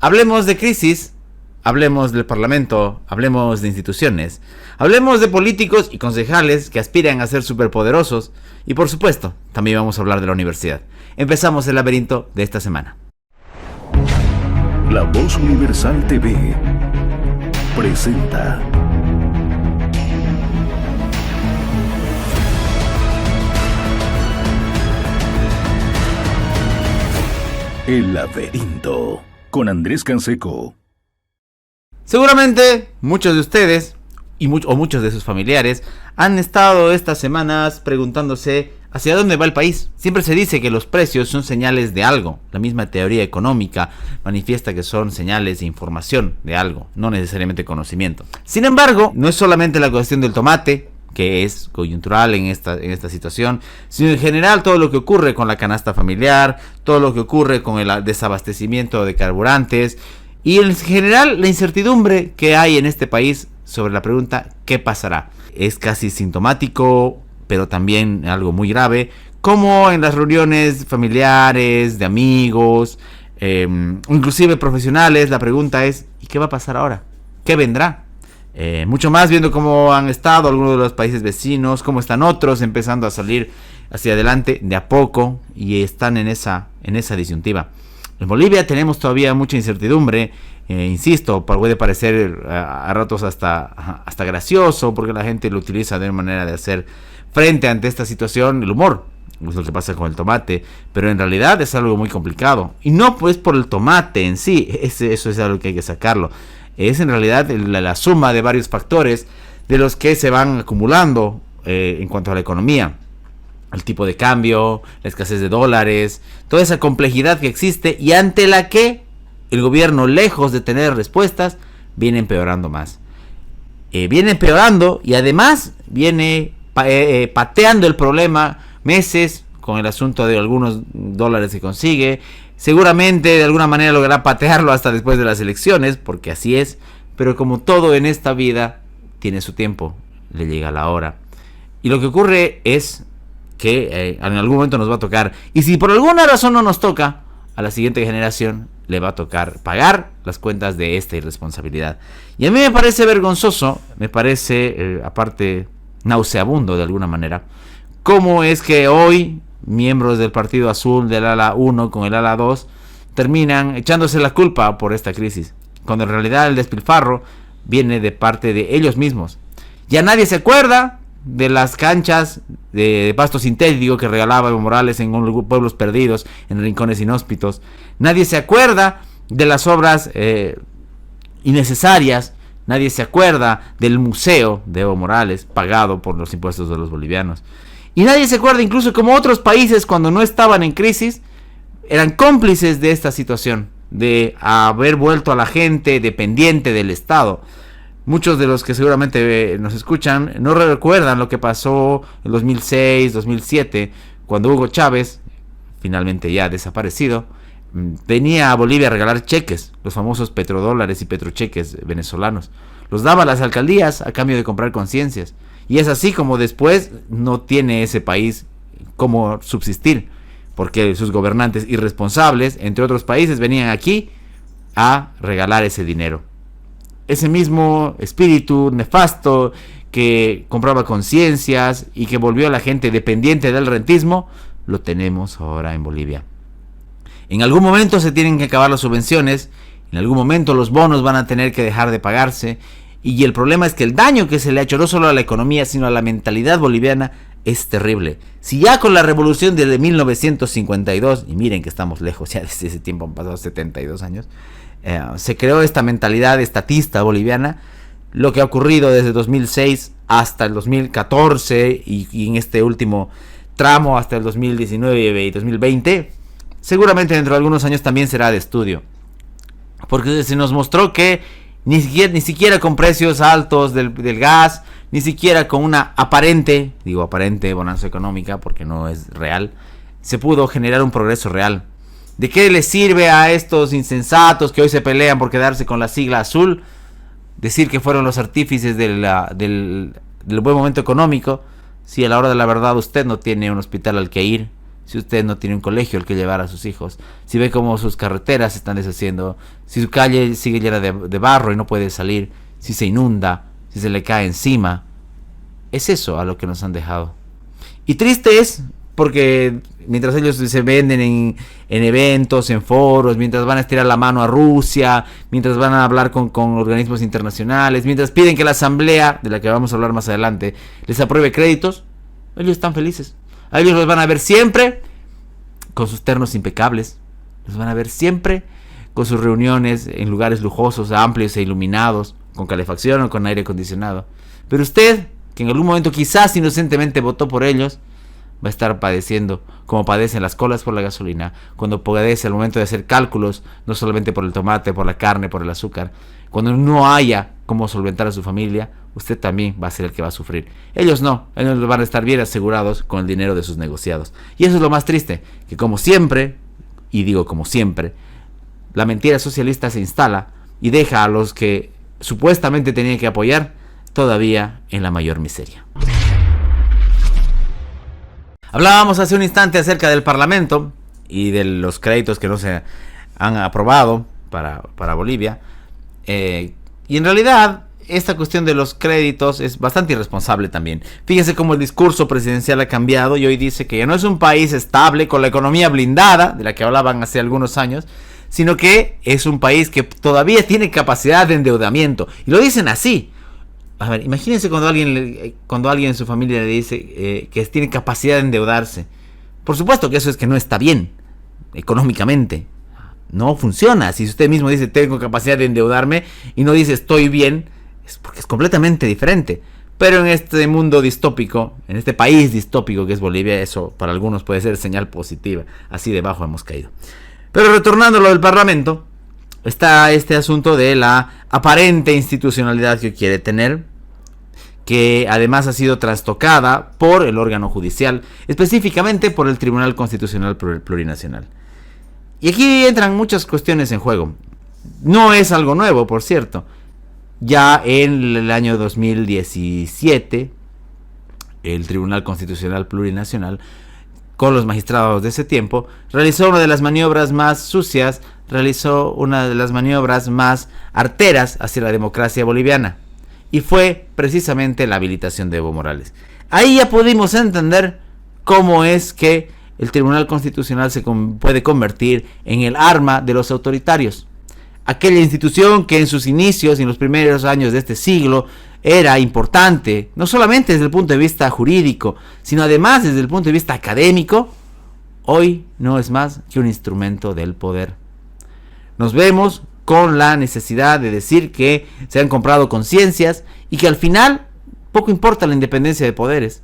Hablemos de crisis, hablemos del Parlamento, hablemos de instituciones, hablemos de políticos y concejales que aspiran a ser superpoderosos y por supuesto, también vamos a hablar de la universidad. Empezamos el laberinto de esta semana. La Voz Universal TV presenta El Laberinto con Andrés Canseco. Seguramente muchos de ustedes o muchos de sus familiares han estado estas semanas preguntándose hacia dónde va el país. Siempre se dice que los precios son señales de algo. La misma teoría económica manifiesta que son señales de información de algo, no necesariamente conocimiento. Sin embargo, no es solamente la cuestión del tomate, que es coyuntural en esta situación, sino en general todo lo que ocurre con la canasta familiar, todo lo que ocurre con el desabastecimiento de carburantes y en general la incertidumbre que hay en este país sobre la pregunta ¿qué pasará? Es casi sintomático, pero también algo muy grave, como en las reuniones familiares, de amigos, inclusive profesionales, la pregunta es ¿y qué va a pasar ahora? ¿Qué vendrá? Mucho más viendo cómo han estado algunos de los países vecinos, cómo están otros empezando a salir hacia adelante de a poco y están en esa disyuntiva. En Bolivia tenemos todavía mucha incertidumbre, insisto, puede parecer a ratos hasta gracioso porque la gente lo utiliza de una manera de hacer frente ante esta situación, el humor, es lo que pasa con el tomate, pero en realidad es algo muy complicado y no pues por el tomate en sí, eso es algo que hay que sacarlo. Es en realidad la suma de varios factores de los que se van acumulando en cuanto a la economía. El tipo de cambio, la escasez de dólares, toda esa complejidad que existe y ante la que el gobierno, lejos de tener respuestas, viene empeorando más. Viene empeorando y además viene pateando el problema meses con el asunto de algunos dólares que consigue. Seguramente de alguna manera logrará patearlo hasta después de las elecciones, porque así es, pero como todo en esta vida tiene su tiempo, le llega la hora. Y lo que ocurre es que en algún momento nos va a tocar, y si por alguna razón no nos toca, a la siguiente generación le va a tocar pagar las cuentas de esta irresponsabilidad. Y a mí me parece vergonzoso, me parece aparte nauseabundo de alguna manera, cómo es que hoy miembros del Partido Azul del ala 1 con el ala 2 terminan echándose la culpa por esta crisis, cuando en realidad el despilfarro viene de parte de ellos mismos. Ya nadie se acuerda de las canchas de pasto sintético que regalaba Evo Morales en pueblos perdidos, en rincones inhóspitos. Nadie se acuerda de las obras innecesarias. Nadie se acuerda del museo de Evo Morales pagado por los impuestos de los bolivianos. Y nadie se acuerda incluso como otros países cuando no estaban en crisis eran cómplices de esta situación, de haber vuelto a la gente dependiente del Estado. Muchos de los que seguramente nos escuchan no recuerdan lo que pasó en 2006, 2007, cuando Hugo Chávez, finalmente ya desaparecido, venía a Bolivia a regalar cheques, los famosos petrodólares y petrocheques venezolanos. Los daba a las alcaldías a cambio de comprar conciencias. Y es así como después no tiene ese país cómo subsistir, porque sus gobernantes irresponsables, entre otros países, venían aquí a regalar ese dinero. Ese mismo espíritu nefasto que compraba conciencias y que volvió a la gente dependiente del rentismo, lo tenemos ahora en Bolivia. En algún momento se tienen que acabar las subvenciones, en algún momento los bonos van a tener que dejar de pagarse. Y el problema es que el daño que se le ha hecho no solo a la economía, sino a la mentalidad boliviana es terrible. Si ya con la revolución de 1952, y miren que estamos lejos, ya desde ese tiempo han pasado 72 años, se creó esta mentalidad estatista boliviana, lo que ha ocurrido desde 2006 hasta el 2014 y en este último tramo hasta el 2019 y 2020, seguramente dentro de algunos años también será de estudio. Porque se nos mostró que ni siquiera con precios altos del gas, ni siquiera con una aparente bonanza económica, porque no es real, se pudo generar un progreso real. ¿De qué les sirve a estos insensatos que hoy se pelean por quedarse con la sigla azul decir que fueron los artífices del buen momento económico si a la hora de la verdad usted no tiene un hospital al que ir, si usted no tiene un colegio al que llevar a sus hijos, si ve cómo sus carreteras se están deshaciendo, si su calle sigue llena de barro y no puede salir, si se inunda, si se le cae encima. Es eso a lo que nos han dejado. Y triste es porque mientras ellos se venden en eventos, en foros, mientras van a estirar la mano a Rusia, mientras van a hablar con organismos internacionales, mientras piden que la asamblea, de la que vamos a hablar más adelante, les apruebe créditos, ellos están felices. A ellos los van a ver siempre con sus ternos impecables, los van a ver siempre con sus reuniones en lugares lujosos, amplios e iluminados, con calefacción o con aire acondicionado. Pero usted, que en algún momento quizás inocentemente votó por ellos, va a estar padeciendo como padecen las colas por la gasolina, cuando padece al momento de hacer cálculos, no solamente por el tomate, por la carne, por el azúcar. Cuando no haya cómo solventar a su familia, usted también va a ser el que va a sufrir. Ellos no, ellos van a estar bien asegurados con el dinero de sus negociados. Y eso es lo más triste, que como siempre, y digo como siempre, la mentira socialista se instala y deja a los que supuestamente tenían que apoyar todavía en la mayor miseria. Hablábamos hace un instante acerca del Parlamento y de los créditos que no se han aprobado para Bolivia. Y en realidad, esta cuestión de los créditos es bastante irresponsable también. Fíjense cómo el discurso presidencial ha cambiado y hoy dice que ya no es un país estable con la economía blindada, de la que hablaban hace algunos años, sino que es un país que todavía tiene capacidad de endeudamiento. Y lo dicen así. A ver, imagínense cuando alguien en su familia le dice que tiene capacidad de endeudarse. Por supuesto que eso es que no está bien económicamente. No funciona. Si usted mismo dice tengo capacidad de endeudarme y no dice estoy bien, es porque es completamente diferente. Pero en este mundo distópico, en este país distópico que es Bolivia, eso para algunos puede ser señal positiva. Así debajo hemos caído. Pero retornando a lo del Parlamento, está este asunto de la aparente institucionalidad que quiere tener, que además ha sido trastocada por el órgano judicial, específicamente por el Tribunal Constitucional Plurinacional. Y aquí entran muchas cuestiones en juego. No es algo nuevo, por cierto. Ya en el año 2017, el Tribunal Constitucional Plurinacional, con los magistrados de ese tiempo, realizó una de las maniobras más sucias, realizó una de las maniobras más arteras hacia la democracia boliviana. Y fue precisamente la habilitación de Evo Morales. Ahí ya pudimos entender cómo es que el Tribunal Constitucional se puede convertir en el arma de los autoritarios. Aquella institución que en sus inicios y en los primeros años de este siglo era importante, no solamente desde el punto de vista jurídico, sino además desde el punto de vista académico, hoy no es más que un instrumento del poder. Nos vemos con la necesidad de decir que se han comprado conciencias y que al final poco importa la independencia de poderes,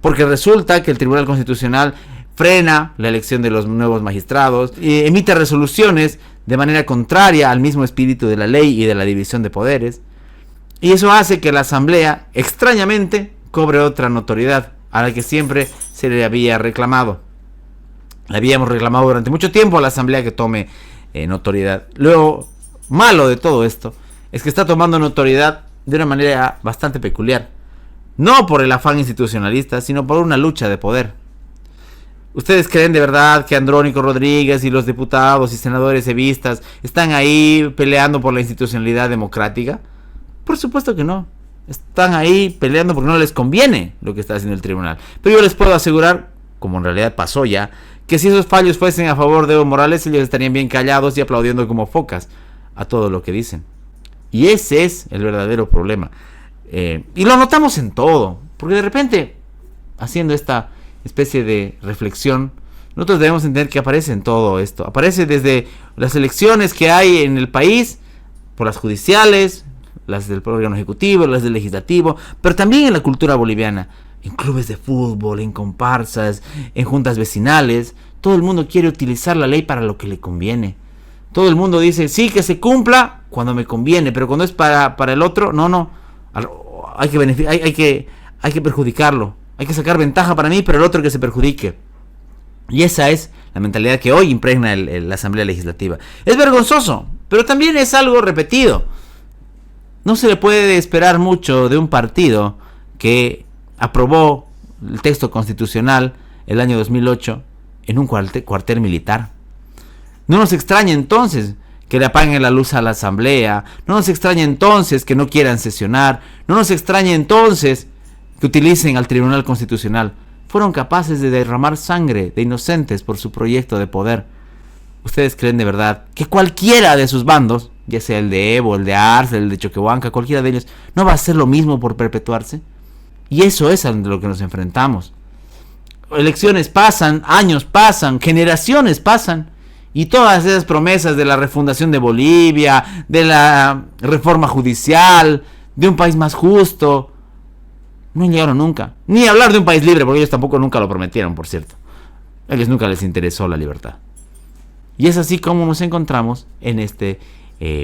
porque resulta que el Tribunal Constitucional frena la elección de los nuevos magistrados, emite resoluciones de manera contraria al mismo espíritu de la ley y de la división de poderes, y eso hace que la Asamblea, extrañamente, cobre otra notoriedad a la que siempre se le había reclamado. Le habíamos reclamado durante mucho tiempo a la Asamblea que tome notoriedad. Lo malo de todo esto es que está tomando notoriedad de una manera bastante peculiar. No por el afán institucionalista, sino por una lucha de poder. ¿Ustedes creen de verdad que Andrónico Rodríguez y los diputados y senadores evistas están ahí peleando por la institucionalidad democrática? Por supuesto que no. Están ahí peleando porque no les conviene lo que está haciendo el tribunal. Pero yo les puedo asegurar, como en realidad pasó ya, que si esos fallos fuesen a favor de Evo Morales, ellos estarían bien callados y aplaudiendo como focas a todo lo que dicen. Y ese es el verdadero problema. Y lo notamos en todo, porque de repente, haciendo esta especie de reflexión, nosotros debemos entender que aparece en todo esto. Aparece desde las elecciones que hay en el país, por las judiciales, las del órgano ejecutivo, las del legislativo, pero también en la cultura boliviana, en clubes de fútbol, en comparsas, en juntas vecinales. Todo el mundo quiere utilizar la ley para lo que le conviene. Todo el mundo dice, sí, que se cumpla cuando me conviene, pero cuando es para el otro, no. Hay que perjudicarlo. Hay que sacar ventaja para mí, pero el otro que se perjudique. Y esa es la mentalidad que hoy impregna la Asamblea Legislativa. Es vergonzoso, pero también es algo repetido. No se le puede esperar mucho de un partido que aprobó el texto constitucional el año 2008 en un cuartel militar. No nos extraña entonces que le apaguen la luz a la asamblea, no nos extraña entonces que no quieran sesionar, no nos extraña entonces que utilicen al Tribunal Constitucional. Fueron capaces de derramar sangre de inocentes por su proyecto de poder. ¿Ustedes creen de verdad que cualquiera de sus bandos, ya sea el de Evo, el de Arce, el de Choquehuanca, cualquiera de ellos, no va a hacer lo mismo por perpetuarse? Y eso es a lo que nos enfrentamos. Elecciones pasan, años pasan, generaciones pasan, y todas esas promesas de la refundación de Bolivia, de la reforma judicial, de un país más justo, no llegaron nunca. Ni hablar de un país libre, porque ellos tampoco nunca lo prometieron, por cierto. A ellos nunca les interesó la libertad. Y es así como nos encontramos en este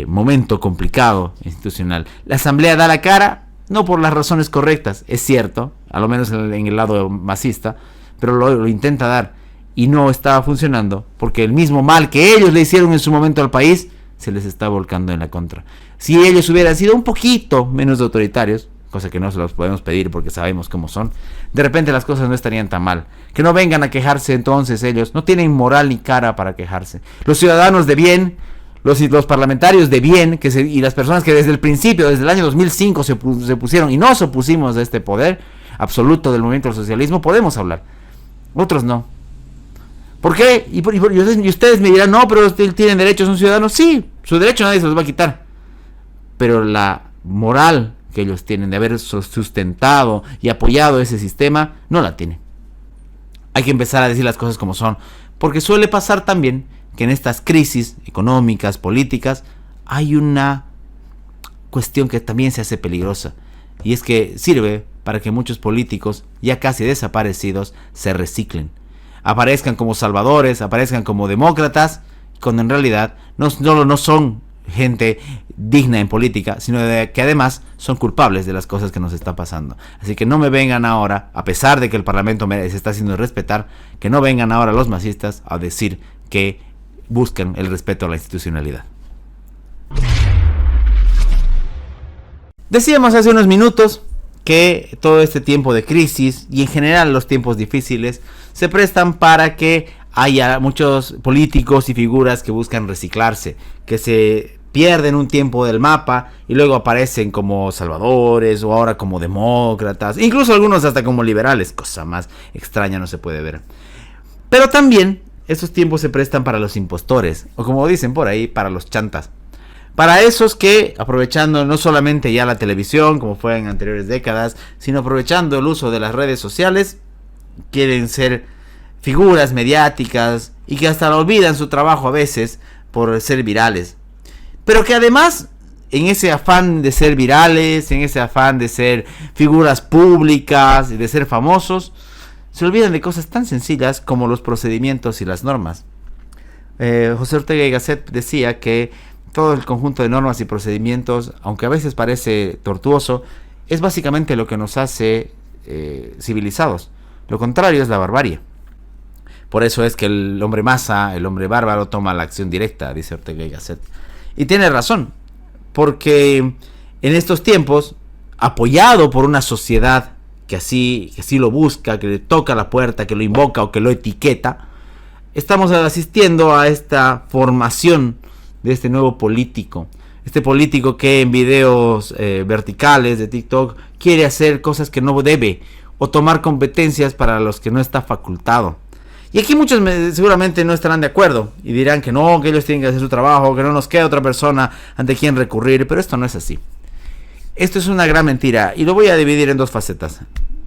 momento complicado institucional. La asamblea da la cara, no por las razones correctas, es cierto, a lo menos en el lado masista, pero lo intenta dar. Y no estaba funcionando porque el mismo mal que ellos le hicieron en su momento al país se les está volcando en la contra. Si ellos hubieran sido un poquito menos autoritarios, cosa que no se los podemos pedir porque sabemos cómo son, de repente las cosas no estarían tan mal. Que no vengan a quejarse entonces ellos, no tienen moral ni cara para quejarse. Los ciudadanos de bien, los parlamentarios de bien, y las personas que desde el principio, desde el año 2005 se pusieron y nos opusimos a este poder absoluto del movimiento del socialismo, podemos hablar. Otros no. ¿Por qué? Y ustedes me dirán, no, pero tienen derechos, son ciudadanos. Sí, su derecho nadie se los va a quitar. Pero la moral que ellos tienen de haber sustentado y apoyado ese sistema, no la tienen. Hay que empezar a decir las cosas como son. Porque suele pasar también que en estas crisis económicas, políticas, hay una cuestión que también se hace peligrosa. Y es que sirve para que muchos políticos, ya casi desaparecidos, se reciclen. Aparezcan como salvadores, aparezcan como demócratas, cuando en realidad no son gente digna en política, sino que además son culpables de las cosas que nos está pasando. Así que no me vengan ahora, a pesar de que el Parlamento se está haciendo respetar, que no vengan ahora los masistas a decir que buscan el respeto a la institucionalidad. Decíamos hace unos minutos que todo este tiempo de crisis y en general los tiempos difíciles se prestan para que haya muchos políticos y figuras que buscan reciclarse, que se pierden un tiempo del mapa y luego aparecen como salvadores o ahora como demócratas, incluso algunos hasta como liberales, cosa más extraña no se puede ver. Pero también estos tiempos se prestan para los impostores, o como dicen por ahí, para los chantas. Para esos que, aprovechando no solamente ya la televisión, como fue en anteriores décadas, sino aprovechando el uso de las redes sociales, quieren ser figuras mediáticas y que hasta olvidan su trabajo a veces por ser virales. Pero que además, en ese afán de ser virales, en ese afán de ser figuras públicas y de ser famosos, se olvidan de cosas tan sencillas como los procedimientos y las normas. José Ortega y Gasset decía que todo el conjunto de normas y procedimientos, aunque a veces parece tortuoso, es básicamente lo que nos hace civilizados. Lo contrario es la barbarie. Por eso es que el hombre masa, el hombre bárbaro, toma la acción directa, dice Ortega y Gasset. Y tiene razón, porque en estos tiempos, apoyado por una sociedad que así lo busca, que le toca la puerta, que lo invoca o que lo etiqueta, estamos asistiendo a esta formación de este nuevo político. Este político que en videos verticales de TikTok quiere hacer cosas que no debe o tomar competencias para los que no está facultado. Y aquí muchos seguramente no estarán de acuerdo y dirán que no, que ellos tienen que hacer su trabajo, que no nos queda otra persona ante quien recurrir, pero esto no es así. Esto es una gran mentira y lo voy a dividir en dos facetas.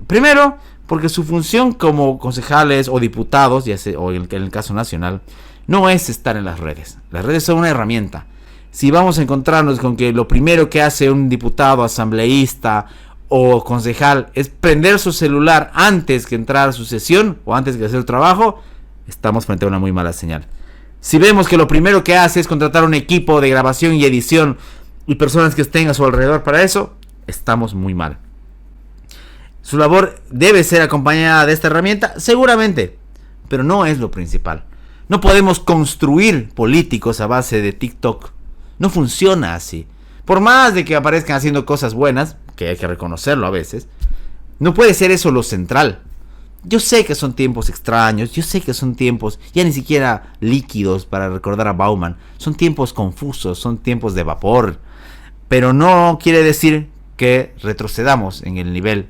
Primero, porque su función como concejales o diputados, o en el caso nacional, no es estar en las redes. Las redes son una herramienta. Si vamos a encontrarnos con que lo primero que hace un diputado, asambleísta o concejal es prender su celular antes que entrar a su sesión o antes que hacer el trabajo, estamos frente a una muy mala señal. Si vemos que lo primero que hace es contratar un equipo de grabación y edición y personas que estén a su alrededor para eso, estamos muy mal. Su labor debe ser acompañada de esta herramienta, seguramente, pero no es lo principal. No podemos construir políticos a base de TikTok. No funciona así. Por más de que aparezcan haciendo cosas buenas, que hay que reconocerlo a veces, no puede ser eso lo central. Yo sé que son tiempos extraños, yo sé que son tiempos ya ni siquiera líquidos, para recordar a Bauman. Son tiempos confusos, son tiempos de vapor. Pero no quiere decir que retrocedamos en el nivel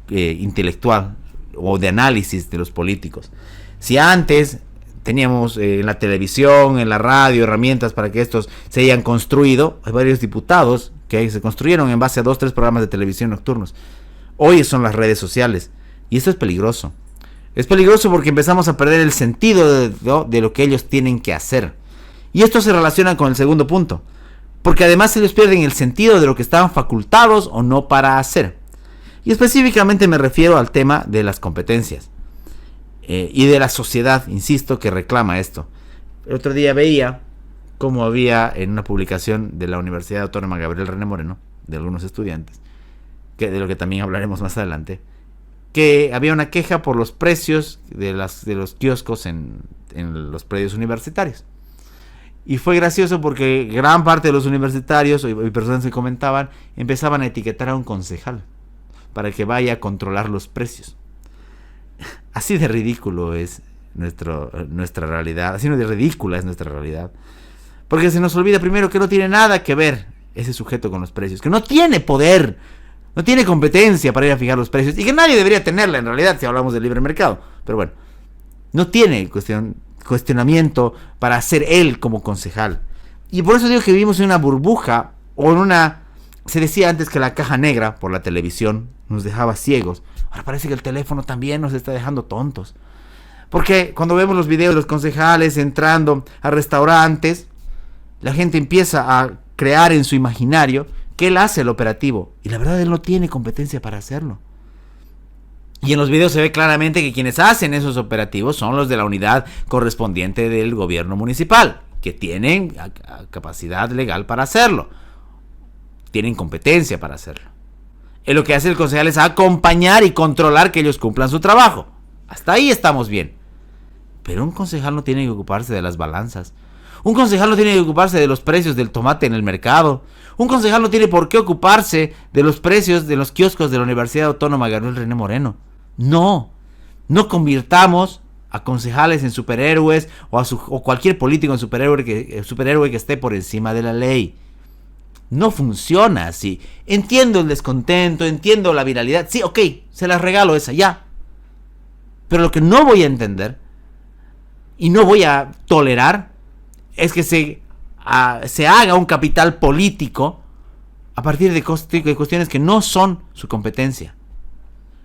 intelectual o de análisis de los políticos. Si antes teníamos en la televisión, en la radio, herramientas para que estos se hayan construido, hay varios diputados que se construyeron en base a 2-3 programas de televisión nocturnos. Hoy son las redes sociales. Y esto es peligroso. Es peligroso porque empezamos a perder el sentido de lo que ellos tienen que hacer. Y esto se relaciona con el segundo punto. Porque además ellos pierden el sentido de lo que estaban facultados o no para hacer. Y específicamente me refiero al tema de las competencias. Y de la sociedad, insisto, que reclama esto. El otro día veía cómo había en una publicación de la Universidad Autónoma Gabriel René Moreno, de algunos estudiantes, de lo que también hablaremos más adelante, que había una queja por los precios de los kioscos en los predios universitarios. Y fue gracioso porque gran parte de los universitarios y personas que comentaban empezaban a etiquetar a un concejal para que vaya a controlar los precios. Así de ridículo es nuestra realidad, así de ridícula es nuestra realidad. Porque se nos olvida primero que no tiene nada que ver ese sujeto con los precios, que no tiene poder, no tiene competencia para ir a fijar los precios, y que nadie debería tenerla en realidad si hablamos del libre mercado. Pero bueno, no tiene cuestionamiento para ser él como concejal. Y por eso digo que vivimos en una burbuja, o en una... Se decía antes que la caja negra por la televisión nos dejaba ciegos. Ahora parece que el teléfono también nos está dejando tontos. Porque cuando vemos los videos de los concejales entrando a restaurantes, la gente empieza a crear en su imaginario que él hace el operativo. Y la verdad, él no tiene competencia para hacerlo. Y en los videos se ve claramente que quienes hacen esos operativos son los de la unidad correspondiente del gobierno municipal, que tienen capacidad legal para hacerlo. Tienen competencia para hacerlo. Lo que hace el concejal es acompañar y controlar que ellos cumplan su trabajo. Hasta ahí estamos bien. Pero un concejal no tiene que ocuparse de las balanzas. Un concejal no tiene que ocuparse de los precios del tomate en el mercado. Un concejal no tiene por qué ocuparse de los precios de los kioscos de la Universidad Autónoma Gabriel René Moreno. No convirtamos a concejales en superhéroes o cualquier político en superhéroe que esté por encima de la ley. No funciona así. Entiendo el descontento, entiendo la viralidad. Sí, ok, se las regalo esa, ya. Pero lo que no voy a entender y no voy a tolerar es que se haga un capital político a partir de cuestiones que no son su competencia.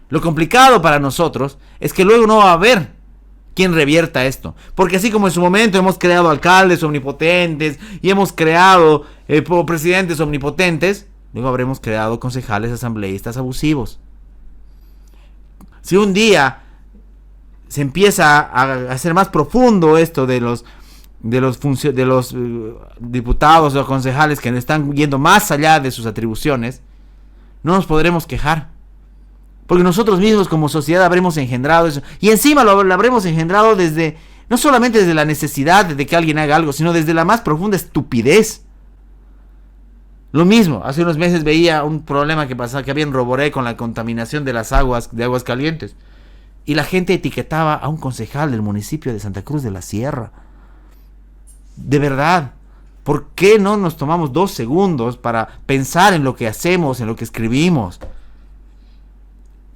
Lo complicado para nosotros es que luego no va a haber quien revierta esto. Porque así como en su momento hemos creado alcaldes omnipotentes y hemos creado presidentes omnipotentes, luego habremos creado concejales asambleístas abusivos. Si un día se empieza a hacer más profundo esto de los diputados o concejales que están yendo más allá de sus atribuciones, no nos podremos quejar. Porque nosotros mismos como sociedad habremos engendrado eso. Y encima lo habremos engendrado no solamente desde la necesidad de que alguien haga algo, sino desde la más profunda estupidez. Lo mismo, hace unos meses veía un problema que pasaba, que había en Roboré con la contaminación de las aguas, de aguas calientes. Y la gente etiquetaba a un concejal del municipio de Santa Cruz de la Sierra. De verdad, ¿por qué no nos tomamos 2 segundos para pensar en lo que hacemos, en lo que escribimos?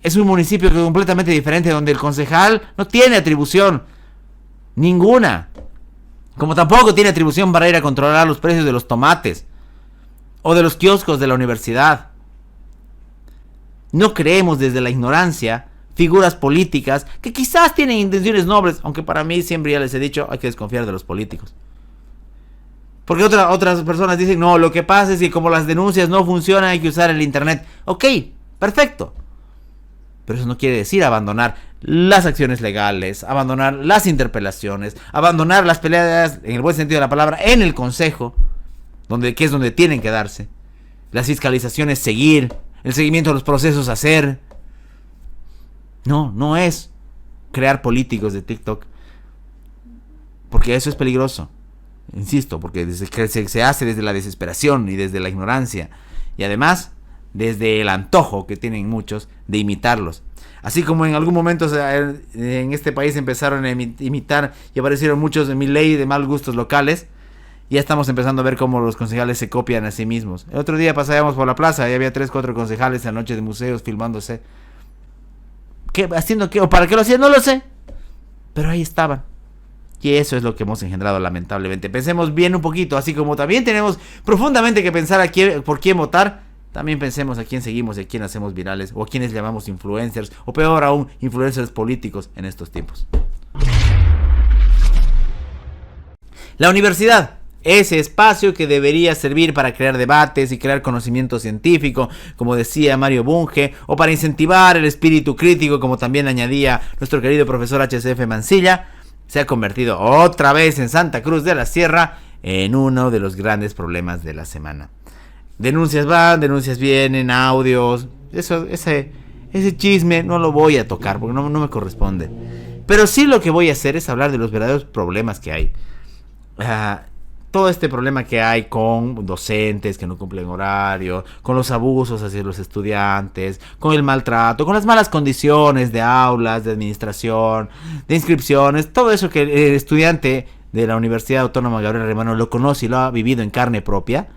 Es un municipio completamente diferente, donde el concejal no tiene atribución ninguna. Como tampoco tiene atribución para ir a controlar los precios de los tomates o de los kioscos de la universidad. No creemos desde la ignorancia figuras políticas que quizás tienen intenciones nobles, aunque para mí siempre ya les he dicho, hay que desconfiar de los políticos. Porque otras personas dicen, no, lo que pasa es que como las denuncias no funcionan, hay que usar el internet. Ok, perfecto. Pero eso no quiere decir abandonar las acciones legales, abandonar las interpelaciones, abandonar las peleas, en el buen sentido de la palabra, en el consejo, que es donde tienen que darse. Las fiscalizaciones seguir, el seguimiento de los procesos hacer. No es crear políticos de TikTok. Porque eso es peligroso. Insisto, porque se hace desde la desesperación y desde la ignorancia. Y además desde el antojo que tienen muchos de imitarlos. Así como en algún momento en este país empezaron a imitar y aparecieron muchos de Milei de mal gustos locales, ya estamos empezando a ver cómo los concejales se copian a sí mismos. El otro día pasábamos por la plaza y había 3-4 concejales en la noche de museos filmándose. ¿Qué, haciendo qué? ¿O para qué lo hacían? No lo sé. Pero ahí estaban. Y eso es lo que hemos engendrado, lamentablemente. Pensemos bien un poquito, así como también tenemos profundamente que pensar por quién votar. También pensemos a quién seguimos y a quién hacemos virales, o a quienes llamamos influencers, o peor aún, influencers políticos en estos tiempos. La universidad, ese espacio que debería servir para crear debates y crear conocimiento científico, como decía Mario Bunge, o para incentivar el espíritu crítico, como también añadía nuestro querido profesor HCF Mancilla, se ha convertido otra vez en Santa Cruz de la Sierra en uno de los grandes problemas de la semana. Denuncias van, denuncias vienen, audios, ese chisme no lo voy a tocar porque no me corresponde. Pero sí lo que voy a hacer es hablar de los verdaderos problemas que hay. Todo este problema que hay con docentes que no cumplen horario, con los abusos hacia los estudiantes, con el maltrato, con las malas condiciones de aulas, de administración, de inscripciones, todo eso que el estudiante de la Universidad Autónoma Gabriel Hermano lo conoce y lo ha vivido en carne propia.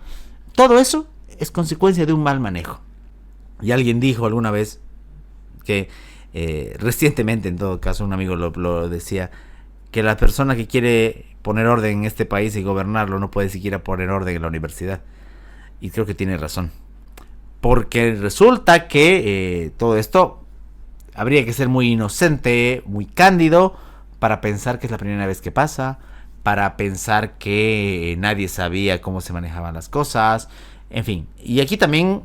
Todo eso es consecuencia de un mal manejo. Y alguien dijo alguna vez que, recientemente en todo caso, un amigo lo decía, que la persona que quiere poner orden en este país y gobernarlo no puede siquiera poner orden en la universidad. Y creo que tiene razón. Porque resulta que todo esto habría que ser muy inocente, muy cándido, para pensar que es la primera vez que pasa, para pensar que nadie sabía cómo se manejaban las cosas, en fin. Y aquí también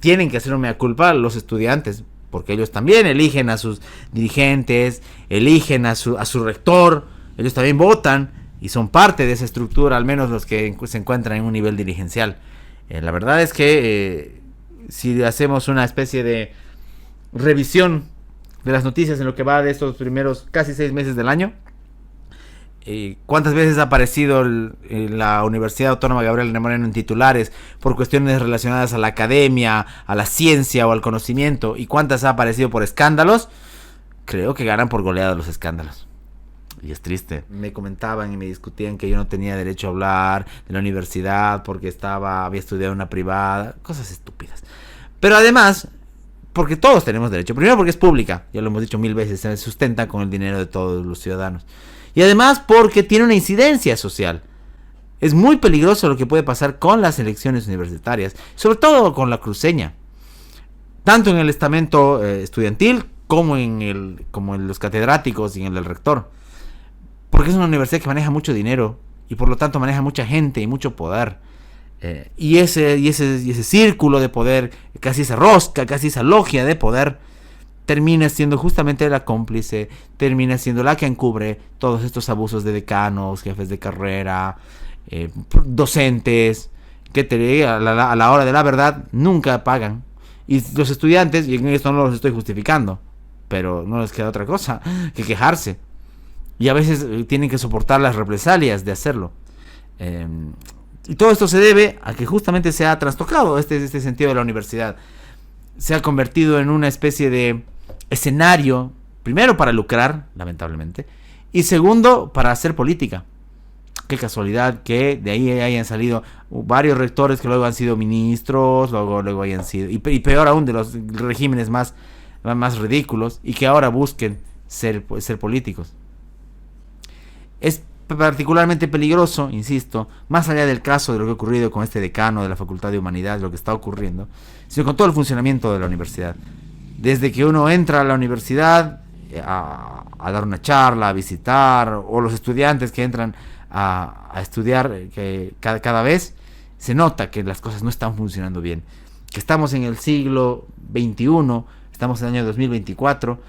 tienen que hacer un mea culpa los estudiantes, porque ellos también eligen a sus dirigentes, eligen a su rector, ellos también votan y son parte de esa estructura, al menos los que se encuentran en un nivel dirigencial. La verdad es que si hacemos una especie de revisión de las noticias en lo que va de estos primeros casi 6 meses del año, ¿cuántas veces ha aparecido la Universidad Autónoma Gabriel Hermano Moreno en titulares por cuestiones relacionadas a la academia, a la ciencia o al conocimiento? ¿Y cuántas ha aparecido por escándalos? Creo que ganan por goleada los escándalos. Y es triste. Me comentaban y me discutían que yo no tenía derecho a hablar de la universidad porque había estudiado en una privada. Cosas estúpidas. Pero además, porque todos tenemos derecho. Primero porque es pública, ya lo hemos dicho 1000 veces, se sustenta con el dinero de todos los ciudadanos. Y además porque tiene una incidencia social. Es muy peligroso lo que puede pasar con las elecciones universitarias, sobre todo con la cruceña. Tanto en el estamento estudiantil como en los catedráticos y en el rector. Porque es una universidad que maneja mucho dinero y por lo tanto maneja mucha gente y mucho poder. Y ese círculo de poder, casi esa rosca, casi esa logia de poder, termina siendo justamente la cómplice, termina siendo la que encubre todos estos abusos de decanos, jefes de carrera, docentes, que a la hora de la verdad nunca pagan. Y los estudiantes, y en esto no los estoy justificando, pero no les queda otra cosa que quejarse. Y a veces tienen que soportar las represalias de hacerlo. Y todo esto se debe a que justamente se ha trastocado este sentido de la universidad. Se ha convertido en una especie de escenario, primero para lucrar, lamentablemente, y segundo para hacer política. Qué casualidad que de ahí hayan salido varios rectores que luego han sido ministros, luego hayan sido, y peor aún, de los regímenes más ridículos, y que ahora busquen ser políticos. Es particularmente peligroso, insisto, más allá del caso de lo que ha ocurrido con este decano de la Facultad de Humanidades, lo que está ocurriendo, sino con todo el funcionamiento de la universidad. Desde que uno entra a la universidad a dar una charla, a visitar, o los estudiantes que entran a estudiar, que cada vez se nota que las cosas no están funcionando bien, que estamos en el siglo XXI, estamos en el año 2024,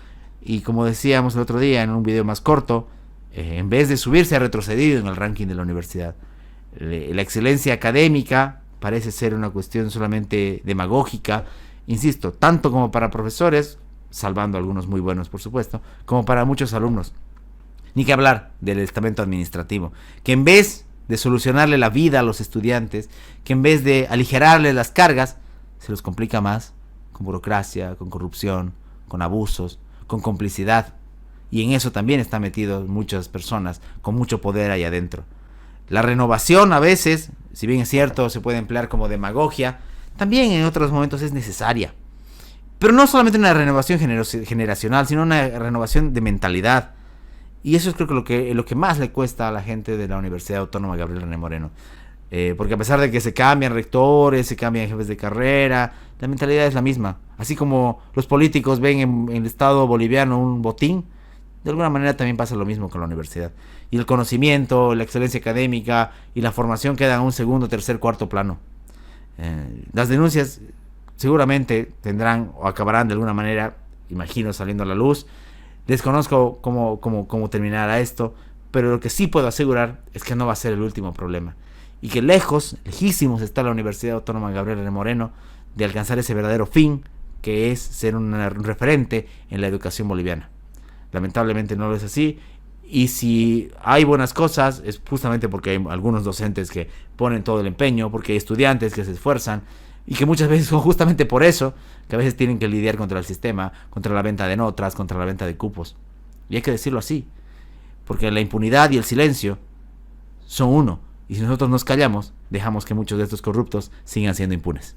y como decíamos el otro día en un video más corto, en vez de subirse, ha retrocedido en el ranking de la universidad. La excelencia académica parece ser una cuestión solamente demagógica, insisto, tanto como para profesores, salvando algunos muy buenos por supuesto, como para muchos alumnos. Ni que hablar del estamento administrativo, que en vez de solucionarle la vida a los estudiantes, que en vez de aligerarle las cargas, se los complica más con burocracia, con corrupción, con abusos, con complicidad. Y en eso también están metidos muchas personas con mucho poder ahí adentro. La renovación a veces, si bien es cierto, se puede emplear como demagogia, también en otros momentos es necesaria. Pero no solamente una renovación generacional, sino una renovación de mentalidad. Y eso es creo que lo que más le cuesta a la gente de la Universidad Autónoma Gabriel René Moreno. Porque a pesar de que se cambian rectores, se cambian jefes de carrera, la mentalidad es la misma. Así como los políticos ven en el Estado boliviano un botín, de alguna manera también pasa lo mismo con la universidad. Y el conocimiento, la excelencia académica y la formación quedan en un segundo, tercer, cuarto plano. Las denuncias seguramente tendrán o acabarán de alguna manera, imagino, saliendo a la luz. Desconozco cómo terminará esto, pero lo que sí puedo asegurar es que no va a ser el último problema. Y que lejísimos está la Universidad Autónoma Gabriel René Moreno de alcanzar ese verdadero fin, que es ser un referente en la educación boliviana. Lamentablemente no lo es así, y si hay buenas cosas es justamente porque hay algunos docentes que ponen todo el empeño, porque hay estudiantes que se esfuerzan, y que muchas veces son justamente por eso que a veces tienen que lidiar contra el sistema, contra la venta de notas, contra la venta de cupos. Y hay que decirlo así, porque la impunidad y el silencio son uno, y si nosotros nos callamos, dejamos que muchos de estos corruptos sigan siendo impunes.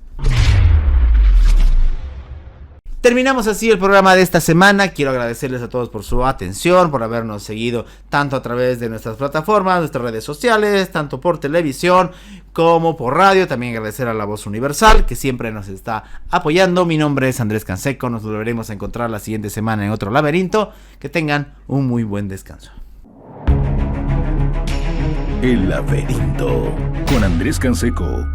Terminamos así el programa de esta semana. Quiero agradecerles a todos por su atención, por habernos seguido tanto a través de nuestras plataformas, nuestras redes sociales, tanto por televisión como por radio. También agradecer a La Voz Universal, que siempre nos está apoyando. Mi nombre es Andrés Canseco. Nos volveremos a encontrar la siguiente semana en otro laberinto. Que tengan un muy buen descanso. El Laberinto con Andrés Canseco.